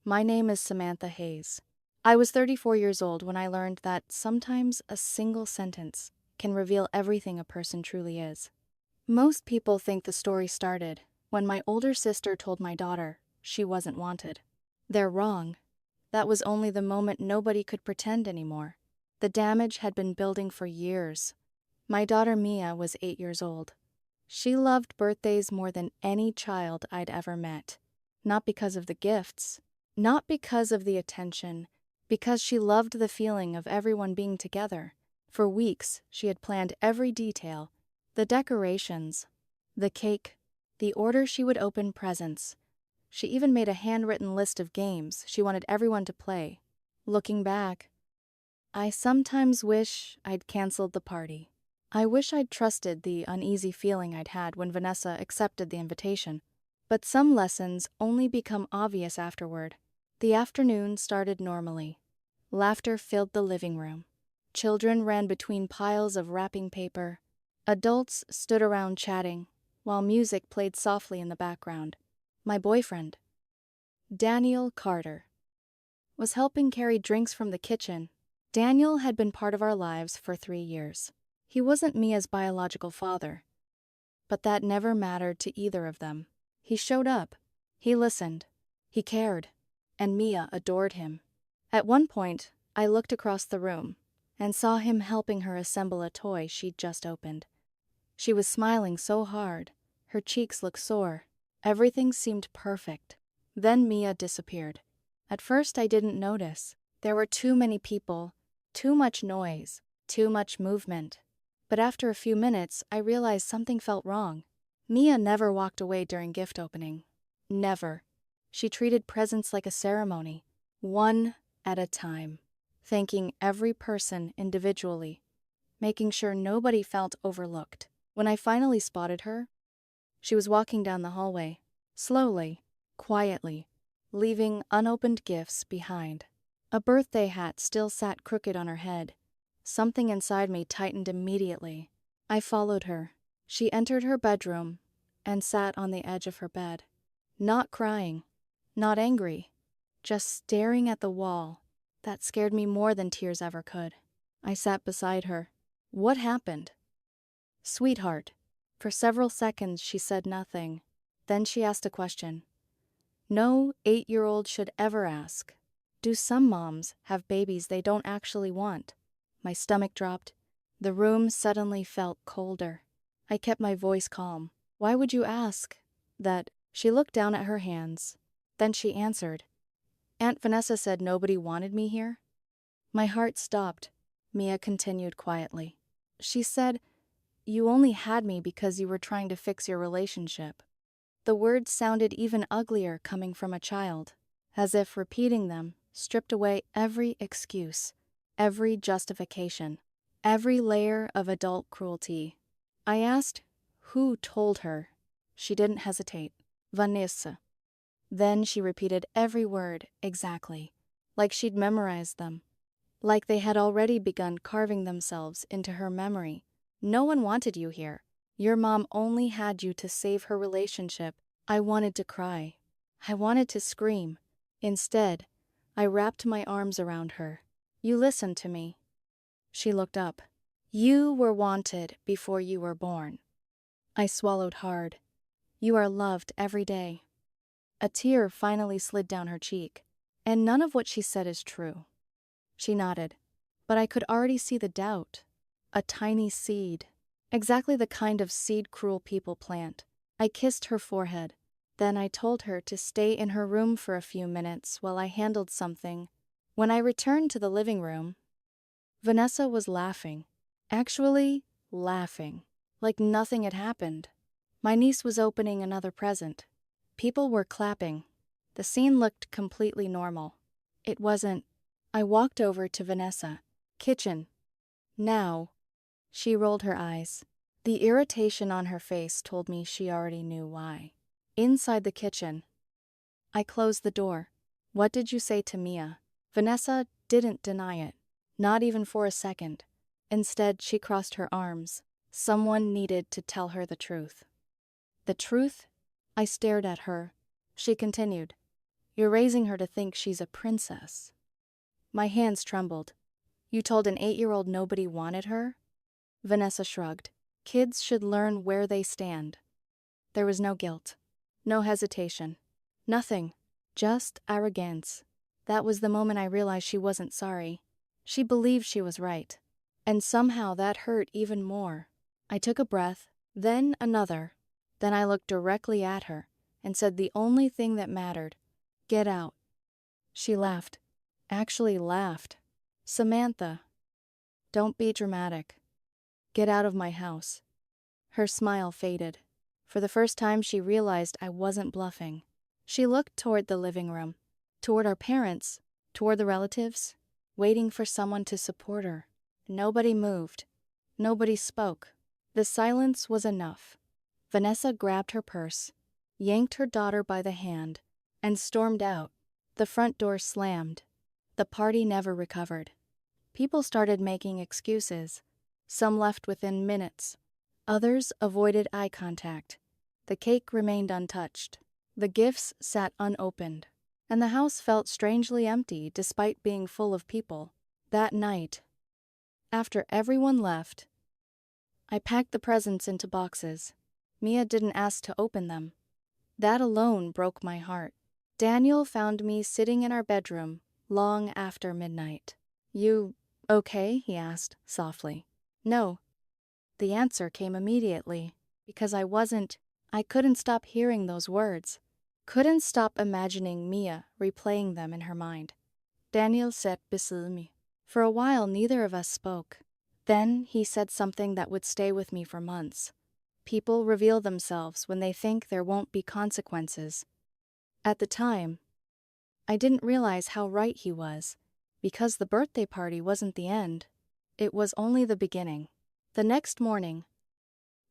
My name is Samantha Hayes. I was 34 years old when I learned that sometimes a single sentence can reveal everything a person truly is. Most people think the story started when my older sister told my daughter she wasn't wanted. They're wrong. That was only the moment nobody could pretend anymore. The damage had been building for years. My daughter Mia was 8 years old. She loved birthdays more than any child I'd ever met. Not because of the gifts, not because of the attention, because she loved the feeling of everyone being together. For weeks, she had planned every detail, the decorations, the cake, the order she would open presents. She even made a handwritten list of games she wanted everyone to play. Looking back, I sometimes wish I'd canceled the party. I wish I'd trusted the uneasy feeling I'd had when Vanessa accepted the invitation. But some lessons only become obvious afterward. The afternoon started normally. Laughter filled the living room. Children ran between piles of wrapping paper. Adults stood around chatting, while music played softly in the background. My boyfriend, Daniel Carter, was helping carry drinks from the kitchen. Daniel had been part of our lives for 3 years. He wasn't Mia's biological father, but that never mattered to either of them. He showed up, he listened, he cared, and Mia adored him. At one point, I looked across the room and saw him helping her assemble a toy she'd just opened. She was smiling so hard, her cheeks looked sore. Everything seemed perfect. Then Mia disappeared. At first I didn't notice. There were too many people, too much noise, too much movement. But after a few minutes, I realized something felt wrong. Mia never walked away during gift opening. Never. She treated presents like a ceremony, one at a time, thanking every person individually, making sure nobody felt overlooked. When I finally spotted her, she was walking down the hallway, slowly, quietly, leaving unopened gifts behind. A birthday hat still sat crooked on her head. Something inside me tightened immediately. I followed her. She entered her bedroom and sat on the edge of her bed. Not crying, not angry, just staring at the wall. That scared me more than tears ever could. I sat beside her. What happened? Sweetheart. For several seconds she said nothing. Then she asked a question. No 8-year-old should ever ask. Do some moms have babies they don't actually want? My stomach dropped. The room suddenly felt colder. I kept my voice calm. Why would you ask that? She looked down at her hands. Then she answered. Aunt Vanessa said nobody wanted me here. My heart stopped. Mia continued quietly. She said, you only had me because you were trying to fix your relationship. The words sounded even uglier coming from a child, as if repeating them stripped away every excuse, every justification, every layer of adult cruelty. I asked who told her. She didn't hesitate. Vanessa. Then she repeated every word exactly, like she'd memorized them, like they had already begun carving themselves into her memory. No one wanted you here. Your mom only had you to save her relationship. I wanted to cry. I wanted to scream. Instead, I wrapped my arms around her. You listened to me. She looked up. You were wanted before you were born. I swallowed hard. You are loved every day. A tear finally slid down her cheek. And none of what she said is true. She nodded. But I could already see the doubt. A tiny seed. Exactly the kind of seed cruel people plant. I kissed her forehead. Then I told her to stay in her room for a few minutes while I handled something. When I returned to the living room, Vanessa was laughing. Actually, laughing. Like nothing had happened. My niece was opening another present. People were clapping. The scene looked completely normal. It wasn't. I walked over to Vanessa. Kitchen. Now. She rolled her eyes. The irritation on her face told me she already knew why. Inside the kitchen. I closed the door. What did you say to Mia? Vanessa didn't deny it. Not even for a second. Instead, she crossed her arms. Someone needed to tell her the truth. The truth? I stared at her. She continued. You're raising her to think she's a princess." My hands trembled. "You told an 8-year-old nobody wanted her?" Vanessa shrugged. "Kids should learn where they stand." There was no guilt, no hesitation, nothing, just arrogance. That was the moment I realized she wasn't sorry. She believed she was right. And somehow that hurt even more. I took a breath, then another. Then I looked directly at her and said the only thing that mattered: "Get out." She laughed. Actually laughed. "Samantha, don't be dramatic. Get out of my house." Her smile faded. For the first time, she realized I wasn't bluffing. She looked toward the living room, toward our parents, toward the relatives, waiting for someone to support her. Nobody moved. Nobody spoke. The silence was enough. Vanessa grabbed her purse, yanked her daughter by the hand, and stormed out. The front door slammed. The party never recovered. People started making excuses. Some left within minutes. Others avoided eye contact. The cake remained untouched. The gifts sat unopened. And the house felt strangely empty despite being full of people. That night, after everyone left, I packed the presents into boxes. Mia didn't ask to open them. That alone broke my heart. Daniel found me sitting in our bedroom long after midnight. "You okay?" he asked softly. "No." The answer came immediately, because I couldn't stop hearing those words. Couldn't stop imagining Mia replaying them in her mind. Daniel sat beside me. For a while, neither of us spoke. Then he said something that would stay with me for months. People reveal themselves when they think there won't be consequences. At the time, I didn't realize how right he was, because the birthday party wasn't the end. It was only the beginning. The next morning,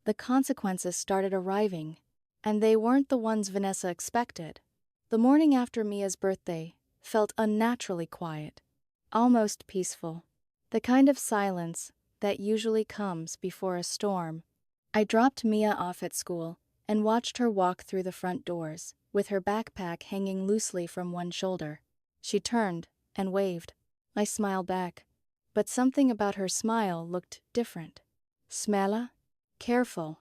the consequences started arriving, and they weren't the ones Vanessa expected. The morning after Mia's birthday felt unnaturally quiet, almost peaceful, the kind of silence that usually comes before a storm. I dropped Mia off at school and watched her walk through the front doors, with her backpack hanging loosely from one shoulder. She turned and waved. I smiled back, but something about her smile looked different. Smela? Careful,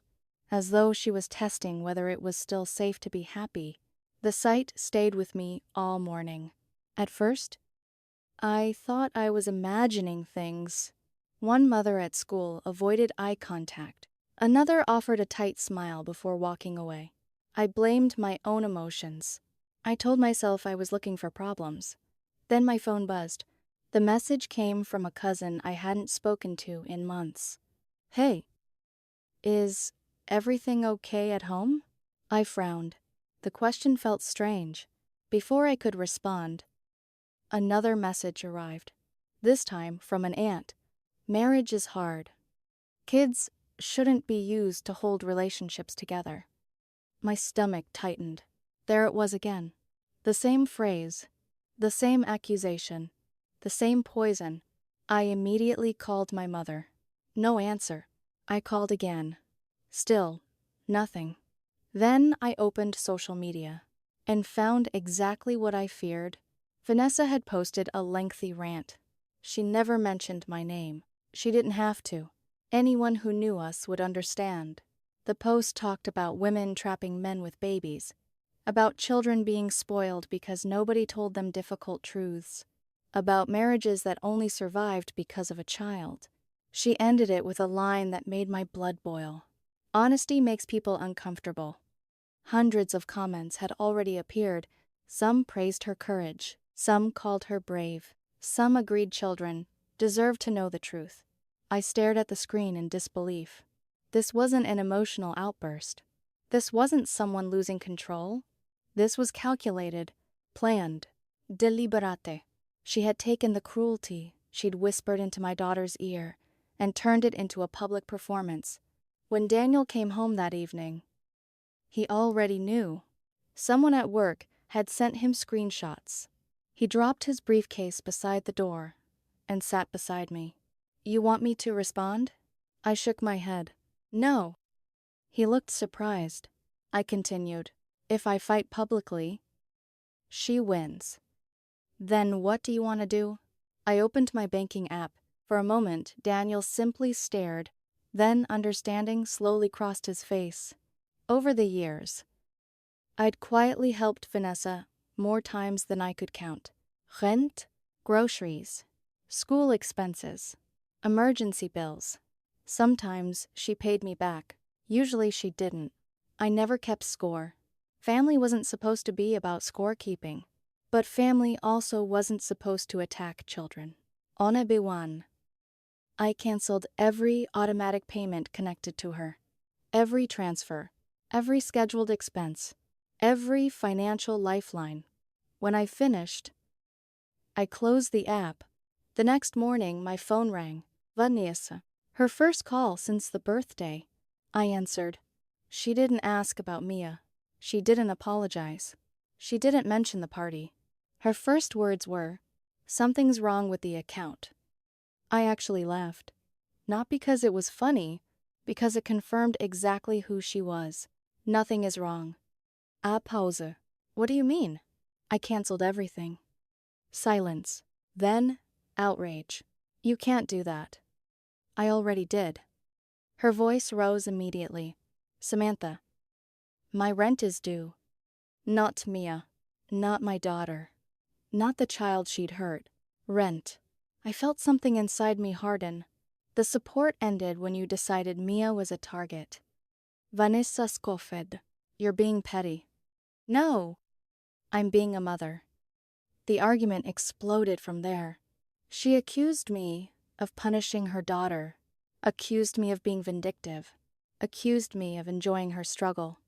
as though she was testing whether it was still safe to be happy. The sight stayed with me all morning. At first, I thought I was imagining things. One mother at school avoided eye contact. Another offered a tight smile before walking away. I blamed my own emotions. I told myself I was looking for problems. Then my phone buzzed. The message came from a cousin I hadn't spoken to in months. "Hey, is everything okay at home?" I frowned. The question felt strange. Before I could respond, another message arrived. This time from an aunt. "Marriage is hard. Kids shouldn't be used to hold relationships together." My stomach tightened. There it was again. The same phrase, the same accusation, the same poison. I immediately called my mother. No answer. I called again. Still, nothing. Then I opened social media and found exactly what I feared. Vanessa had posted a lengthy rant. She never mentioned my name. She didn't have to. Anyone who knew us would understand. The post talked about women trapping men with babies, about children being spoiled because nobody told them difficult truths, about marriages that only survived because of a child. She ended it with a line that made my blood boil. "Honesty makes people uncomfortable." Hundreds of comments had already appeared. Some praised her courage. Some called her brave. Some agreed children deserved to know the truth. I stared at the screen in disbelief. This wasn't an emotional outburst. This wasn't someone losing control. This was calculated, planned, deliberate. She had taken the cruelty she'd whispered into my daughter's ear and turned it into a public performance. When Daniel came home that evening, he already knew. Someone at work had sent him screenshots. He dropped his briefcase beside the door and sat beside me. "You want me to respond?" I shook my head. "No." He looked surprised. I continued. "If I fight publicly, She wins. Then what do you want to do? I opened my banking app. For a moment, Daniel simply stared. Then, understanding slowly crossed his face. Over the years, I'd quietly helped Vanessa more times than I could count. Rent, groceries, school expenses, emergency bills. Sometimes she paid me back. Usually she didn't. I never kept score. Family wasn't supposed to be about scorekeeping. But family also wasn't supposed to attack children. On a B1, I canceled every automatic payment connected to her. Every transfer, every scheduled expense, every financial lifeline. When I finished, I closed the app. The next morning, my phone rang. Vanessa. Her first call since the birthday. I answered. She didn't ask about Mia. She didn't apologize. She didn't mention the party. Her first words were, "Something's wrong with the account." I actually laughed. Not because it was funny, because it confirmed exactly who she was. Nothing is wrong. A pause. What do you mean? I canceled everything. Silence. Then, outrage. You can't do that. I already did. Her voice rose immediately. Samantha, my rent is due. Not Mia. Not my daughter. Not the child she'd hurt. Rent. I felt something inside me harden. The support ended when you decided Mia was a target. Vanessa Schofield, you're being petty. No, I'm being a mother. The argument exploded from there. She accused me of punishing her daughter, accused me of being vindictive, accused me of enjoying her struggle.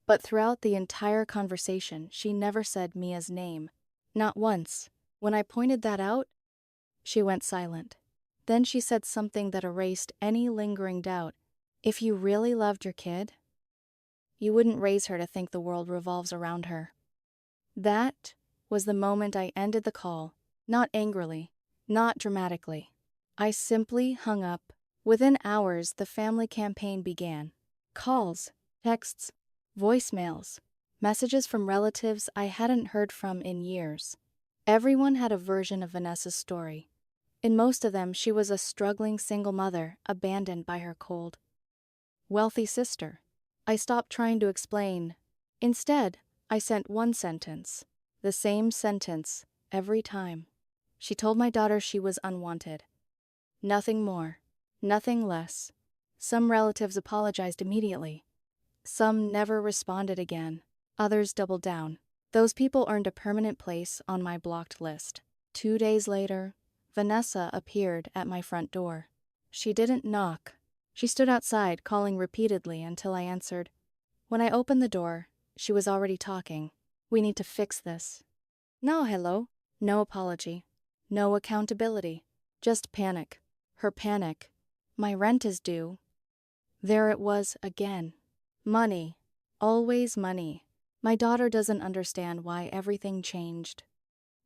But throughout the entire conversation, she never said Mia's name. Not once. When I pointed that out, she went silent. Then she said something that erased any lingering doubt. If you really loved your kid, you wouldn't raise her to think the world revolves around her. That was the moment I ended the call, not angrily, not dramatically. I simply hung up. Within hours, the family campaign began. Calls, texts, voicemails, messages from relatives I hadn't heard from in years. Everyone had a version of Vanessa's story. In most of them, she was a struggling single mother, abandoned by her cold, wealthy sister. I stopped trying to explain. Instead, I sent one sentence. The same sentence, every time. She told my daughter she was unwanted. Nothing more. Nothing less. Some relatives apologized immediately. Some never responded again. Others doubled down. Those people earned a permanent place on my blocked list. 2 days later, Vanessa appeared at my front door. She didn't knock. She stood outside, calling repeatedly until I answered. When I opened the door, she was already talking. We need to fix this. No hello. No apology. No accountability. Just panic. Her panic. My rent is due. There it was again. Money. Always money. My daughter doesn't understand why everything changed.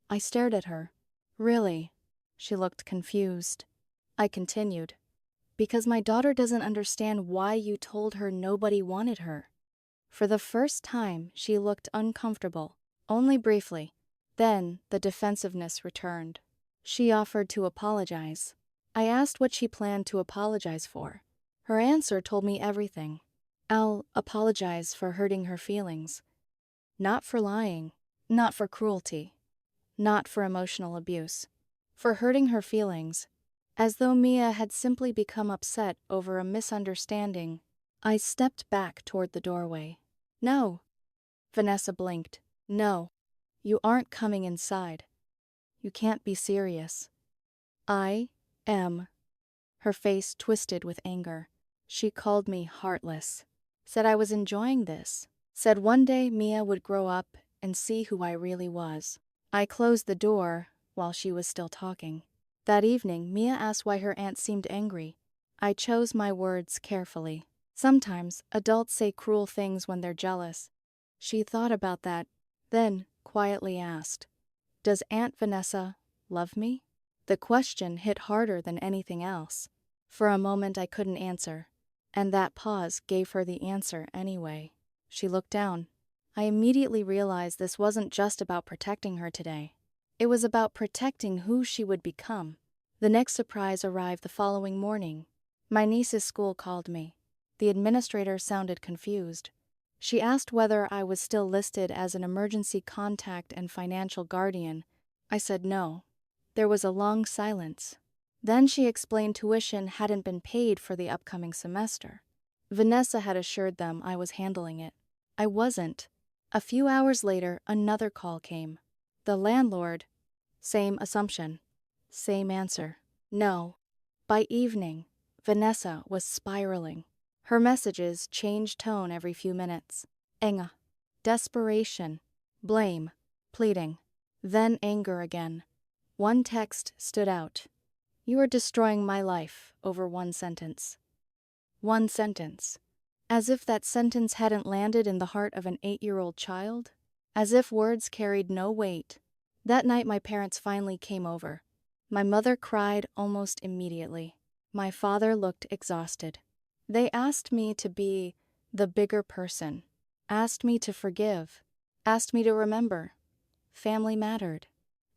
I stared at her. Really? She looked confused. I continued. Because my daughter doesn't understand why you told her nobody wanted her. For the first time, she looked uncomfortable, only briefly. Then the defensiveness returned. She offered to apologize. I asked what she planned to apologize for. Her answer told me everything. I'll apologize for hurting her feelings. Not for lying, not for cruelty, not for emotional abuse. For hurting her feelings, as though Mia had simply become upset over a misunderstanding. I stepped back toward the doorway. No. Vanessa blinked. No. You aren't coming inside. You can't be serious. I am. Her face twisted with anger. She called me heartless. Said I was enjoying this. Said one day Mia would grow up and see who I really was. I closed the door while she was still talking. That evening, Mia asked why her aunt seemed angry. I chose my words carefully. Sometimes adults say cruel things when they're jealous. She thought about that, then quietly asked, "Does Aunt Vanessa love me?" The question hit harder than anything else. For a moment I couldn't answer, and that pause gave her the answer anyway. She looked down. I immediately realized this wasn't just about protecting her today. It was about protecting who she would become. The next surprise arrived the following morning. My niece's school called me. The administrator sounded confused. She asked whether I was still listed as an emergency contact and financial guardian. I said no. There was a long silence. Then she explained tuition hadn't been paid for the upcoming semester. Vanessa had assured them I was handling it. I wasn't. A few hours later, another call came. The landlord. Same assumption. Same answer. No. By evening, Vanessa was spiraling. Her messages changed tone every few minutes. Anger, desperation, blame, pleading, then anger again. One text stood out. You are destroying my life over one sentence. One sentence. As if that sentence hadn't landed in the heart of an 8-year-old child. As if words carried no weight. That night my parents finally came over. My mother cried almost immediately. My father looked exhausted. They asked me to be the bigger person, asked me to forgive, asked me to remember. Family mattered.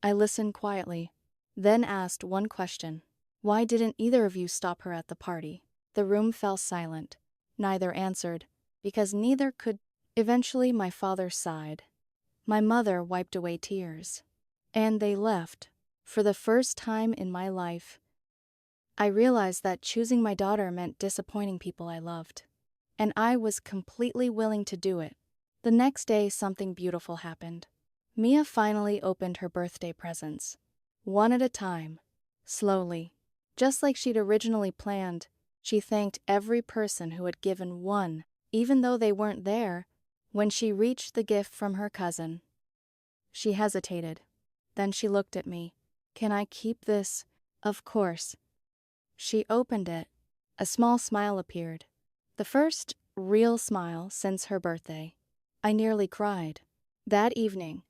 I listened quietly, then asked one question. Why didn't either of you stop her at the party? The room fell silent. Neither answered, because neither could. Eventually my father sighed. My mother wiped away tears. And they left. For the first time in my life, I realized that choosing my daughter meant disappointing people I loved. And I was completely willing to do it. The next day, something beautiful happened. Mia finally opened her birthday presents. One at a time. Slowly. Just like she'd originally planned, she thanked every person who had given one, even though they weren't there. When she reached the gift from her cousin, she hesitated. Then she looked at me. Can I keep this? Of course. She opened it. A small smile appeared. The first real smile since her birthday. I nearly cried. That evening,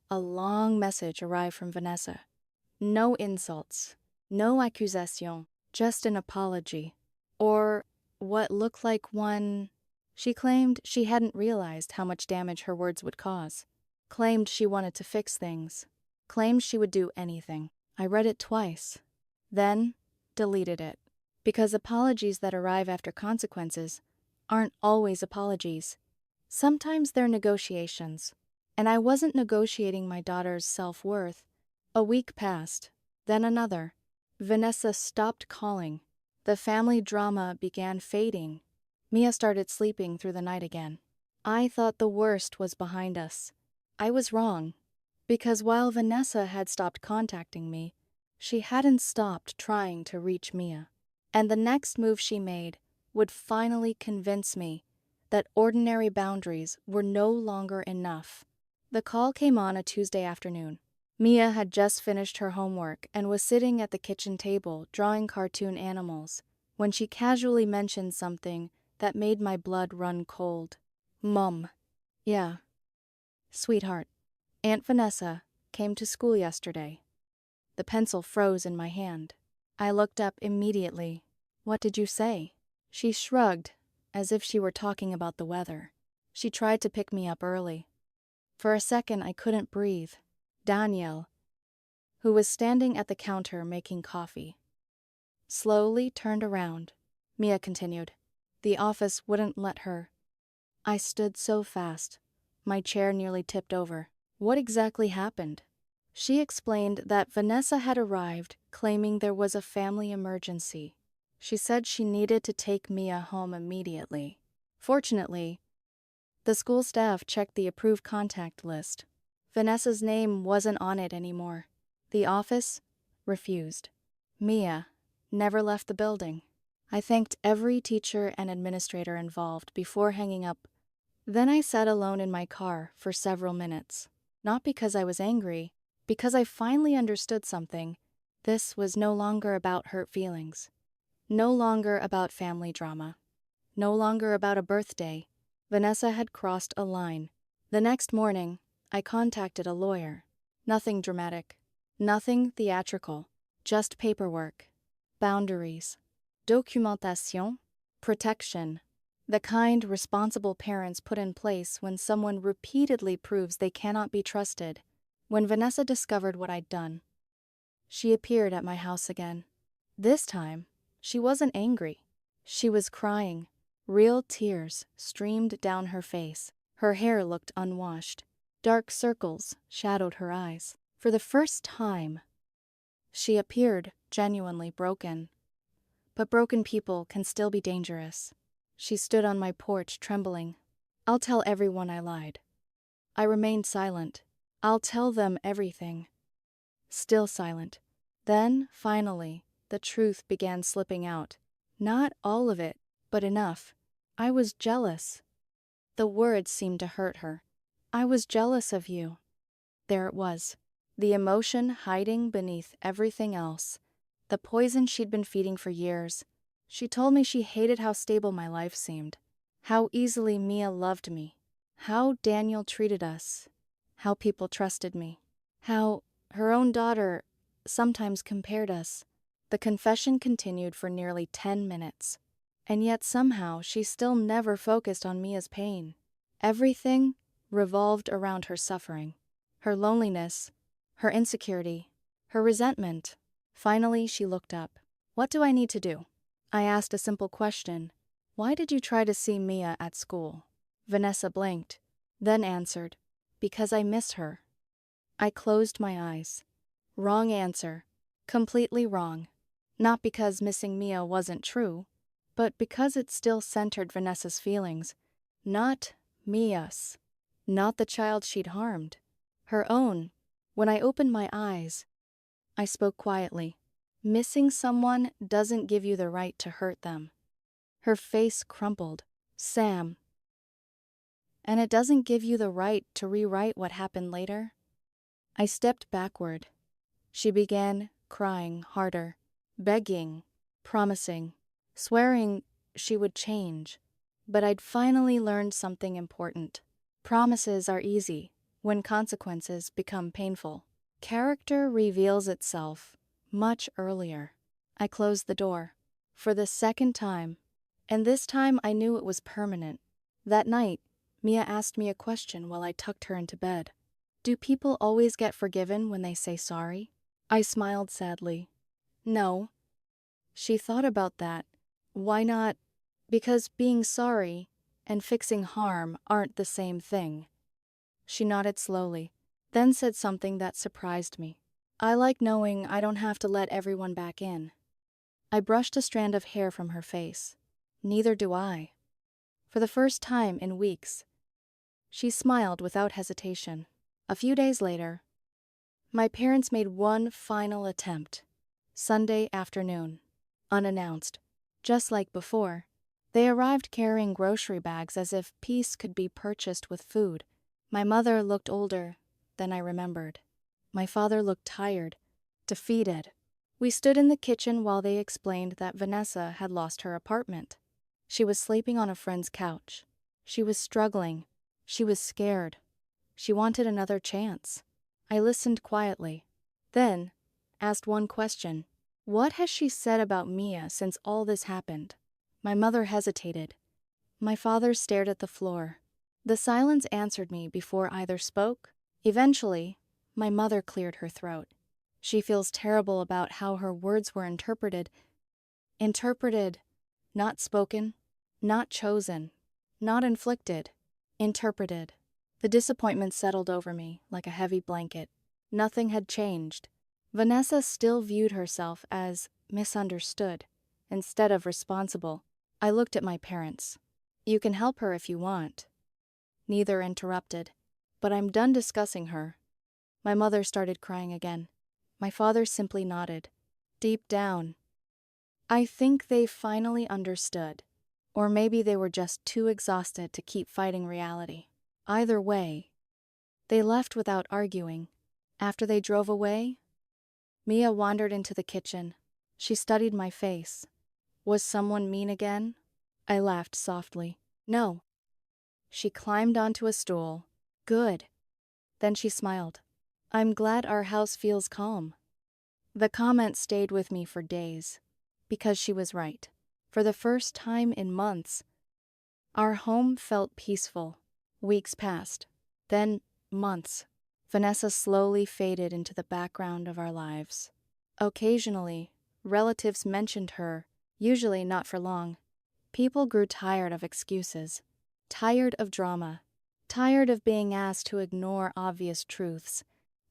a long message arrived from Vanessa. No insults, no accusation, just an apology. Or what looked like one. She claimed she hadn't realized how much damage her words would cause. Claimed she wanted to fix things. Claimed she would do anything. I read it twice. Then deleted it. Because apologies that arrive after consequences aren't always apologies. Sometimes they're negotiations. And I wasn't negotiating my daughter's self-worth. A week passed, then another. Vanessa stopped calling. The family drama began fading. Mia started sleeping through the night again. I thought the worst was behind us. I was wrong. Because while Vanessa had stopped contacting me, she hadn't stopped trying to reach Mia. And the next move she made would finally convince me that ordinary boundaries were no longer enough. The call came on a Tuesday afternoon. Mia had just finished her homework and was sitting at the kitchen table drawing cartoon animals when she casually mentioned something that made my blood run cold. Mom. Yeah. Sweetheart. Aunt Vanessa came to school yesterday. The pencil froze in my hand. I looked up immediately. What did you say? She shrugged, as if she were talking about the weather. She tried to pick me up early. For a second, I couldn't breathe. Danielle, who was standing at the counter making coffee, slowly turned around. Mia continued. The office wouldn't let her. I stood so fast. My chair nearly tipped over. What exactly happened? She explained that Vanessa had arrived claiming there was a family emergency. She said she needed to take Mia home immediately. Fortunately, the school staff checked the approved contact list. Vanessa's name wasn't on it anymore. The office refused. Mia never left the building. I thanked every teacher and administrator involved before hanging up. Then I sat alone in my car for several minutes. Not because I was angry, because I finally understood something. This was no longer about hurt feelings. No longer about family drama. No longer about a birthday. Vanessa had crossed a line. The next morning, I contacted a lawyer. Nothing dramatic. Nothing theatrical. Just paperwork. Boundaries. Documentation. Protection. The kind, responsible parents put in place when someone repeatedly proves they cannot be trusted. When Vanessa discovered what I'd done, she appeared at my house again. This time, she wasn't angry. She was crying. Real tears streamed down her face. Her hair looked unwashed. Dark circles shadowed her eyes. For the first time, she appeared genuinely broken. But broken people can still be dangerous. She stood on my porch, trembling. "I'll tell everyone I lied." I remained silent. "I'll tell them everything." Still silent. Then, finally, the truth began slipping out. Not all of it, but enough. I was jealous. The words seemed to hurt her. "I was jealous of you." There it was. The emotion hiding beneath everything else. The poison she'd been feeding for years. She told me she hated how stable my life seemed. How easily Mia loved me. How Daniel treated us. How people trusted me. How her own daughter sometimes compared us. The confession continued for nearly 10 minutes. And yet somehow she still never focused on Mia's pain. Everything revolved around her suffering. Her loneliness. Her insecurity. Her resentment. Finally, she looked up. "What do I need to do?" I asked a simple question. "Why did you try to see Mia at school?" Vanessa blinked, then answered, "Because I miss her." I closed my eyes. Wrong answer. Completely wrong. Not because missing Mia wasn't true, but because it still centered Vanessa's feelings. Not Mia's. Not the child she'd harmed. Her own. When I opened my eyes, I spoke quietly. "Missing someone doesn't give you the right to hurt them." Her face crumpled. "Sam. And it doesn't give you the right to rewrite what happened later." I stepped backward. She began crying harder, begging, promising, swearing she would change. But I'd finally learned something important. Promises are easy when consequences become painful. Character reveals itself much earlier. I closed the door. For the second time. And this time I knew it was permanent. That night, Mia asked me a question while I tucked her into bed. "Do people always get forgiven when they say sorry?" I smiled sadly. "No." She thought about that. "Why not?" "Because being sorry and fixing harm aren't the same thing." She nodded slowly, then said something that surprised me. "I like knowing I don't have to let everyone back in." I brushed a strand of hair from her face. "Neither do I." For the first time in weeks, she smiled without hesitation. A few days later, my parents made one final attempt. Sunday afternoon. Unannounced. Just like before. They arrived carrying grocery bags as if peace could be purchased with food. My mother looked older than I remembered. My father looked tired, defeated. We stood in the kitchen while they explained that Vanessa had lost her apartment. She was sleeping on a friend's couch. She was struggling. She was scared. She wanted another chance. I listened quietly, then asked one question. "What has she said about Mia since all this happened?" My mother hesitated. My father stared at the floor. The silence answered me before either spoke. Eventually, my mother cleared her throat. She feels terrible about how her words were interpreted. Interpreted, not spoken, not chosen, not inflicted. Interpreted. The disappointment settled over me like a heavy blanket. Nothing had changed. Vanessa still viewed herself as misunderstood instead of responsible. I looked at my parents. "You can help her if you want." Neither interrupted. "But I'm done discussing her." My mother started crying again. My father simply nodded. Deep down, I think they finally understood. Or maybe they were just too exhausted to keep fighting reality. Either way, they left without arguing. After they drove away, Mia wandered into the kitchen. She studied my face. Was someone mean again? I laughed softly. No. She climbed onto a stool. Good. Then she smiled. "I'm glad our house feels calm." The comment stayed with me for days, because she was right. For the first time in months, Our home felt peaceful. Weeks passed. Then, months. Vanessa slowly faded into the background of our lives. Occasionally, relatives mentioned her, usually not for long. People grew tired of excuses, tired of drama, tired of being asked to ignore obvious truths.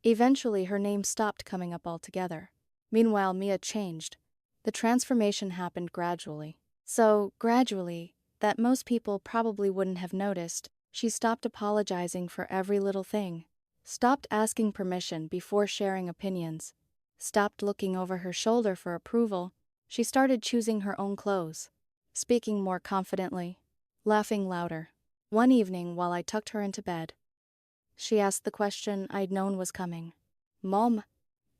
Eventually, her name stopped coming up altogether. Meanwhile, Mia changed. The transformation happened gradually. So gradually, that most people probably wouldn't have noticed. She stopped apologizing for every little thing, stopped asking permission before sharing opinions, stopped looking over her shoulder for approval. She started choosing her own clothes, speaking more confidently, laughing louder. One evening, while I tucked her into bed, she asked the question I'd known was coming. "Mom?"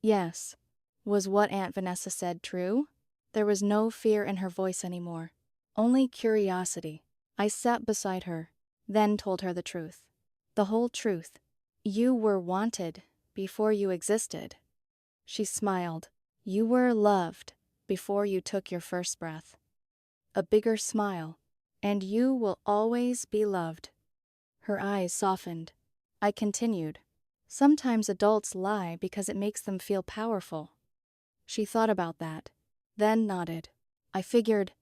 "Yes." Was what Aunt Vanessa said true? There was no fear in her voice anymore, only curiosity. I sat beside her, then told her the truth. The whole truth. "You were wanted before you existed." She smiled. "You were loved before you took your first breath." A bigger smile. "And you will always be loved." Her eyes softened. I continued. "Sometimes adults lie because it makes them feel powerful." She thought about that, then nodded. I figured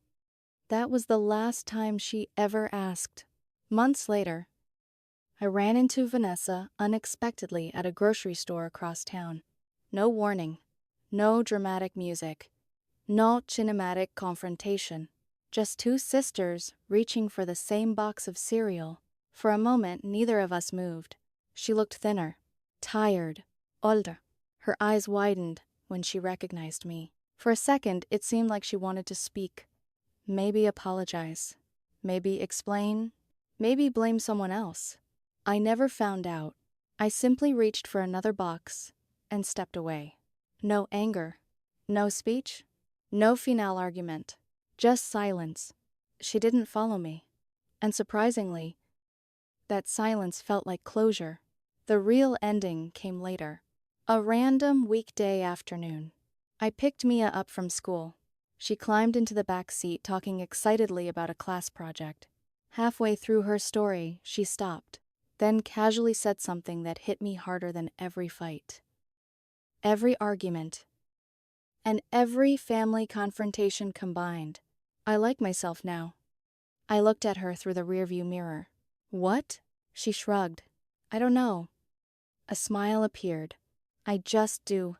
that was the last time she ever asked. Months later, I ran into Vanessa unexpectedly at a grocery store across town. No warning, no dramatic music, no cinematic confrontation. Just two sisters reaching for the same box of cereal. For a moment, neither of us moved. She looked thinner, tired, older. Her eyes widened when she recognized me. For a second, it seemed like she wanted to speak. Maybe apologize. Maybe explain. Maybe blame someone else. I never found out. I simply reached for another box and stepped away. No anger. No speech. No final argument. Just silence. She didn't follow me. And surprisingly, that silence felt like closure. The real ending came later. A random weekday afternoon. I picked Mia up from school. She climbed into the back seat, talking excitedly about a class project. Halfway through her story, she stopped, then casually said something that hit me harder than every fight, every argument, and every family confrontation combined. "I like myself now." I looked at her through the rearview mirror. "What?" She shrugged. "I don't know." A smile appeared. "I just do."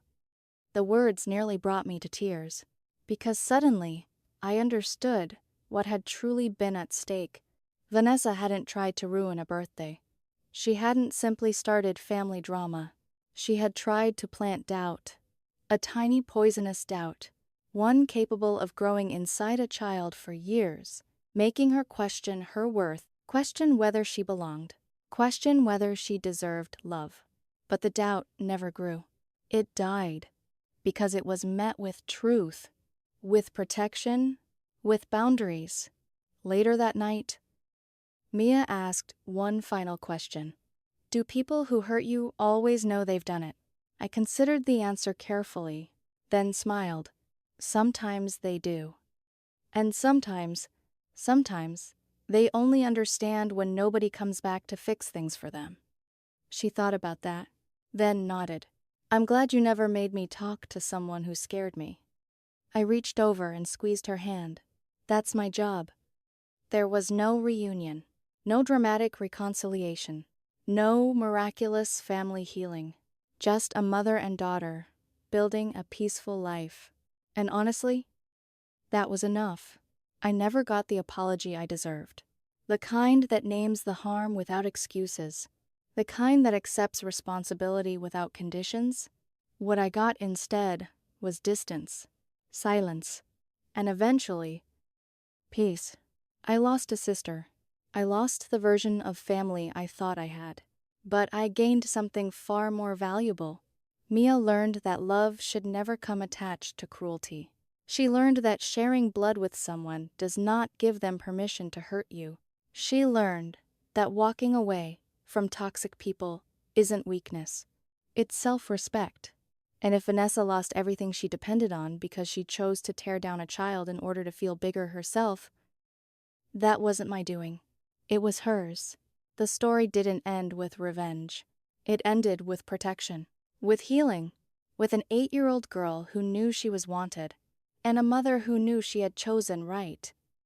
The words nearly brought me to tears, because suddenly I understood what had truly been at stake. Vanessa hadn't tried to ruin a birthday. She hadn't simply started family drama. She had tried to plant doubt. A tiny poisonous doubt, one capable of growing inside a child for years, making her question her worth, question whether she belonged, question whether she deserved love. But the doubt never grew. It died, because it was met with truth, with protection, with boundaries. Later that night, Mia asked one final question. "Do people who hurt you always know they've done it?" I considered the answer carefully, then smiled. "Sometimes they do. And sometimes, they only understand when nobody comes back to fix things for them." She thought about that, then nodded. "I'm glad you never made me talk to someone who scared me." I reached over and squeezed her hand. "That's my job." There was no reunion, no dramatic reconciliation, no miraculous family healing, just a mother and daughter building a peaceful life. And honestly, that was enough. I never got the apology I deserved. The kind that names the harm without excuses. The kind that accepts responsibility without conditions. What I got instead was distance, silence, and eventually, peace. I lost a sister. I lost the version of family I thought I had. But I gained something far more valuable. Mia learned that love should never come attached to cruelty. She learned that sharing blood with someone does not give them permission to hurt you. She learned that walking away from toxic people isn't weakness. It's self-respect. And if Vanessa lost everything she depended on because she chose to tear down a child in order to feel bigger herself, that wasn't my doing. It was hers. The story didn't end with revenge. It ended with protection, with healing, with an 8-year-old girl who knew she was wanted, and a mother who knew she had chosen right.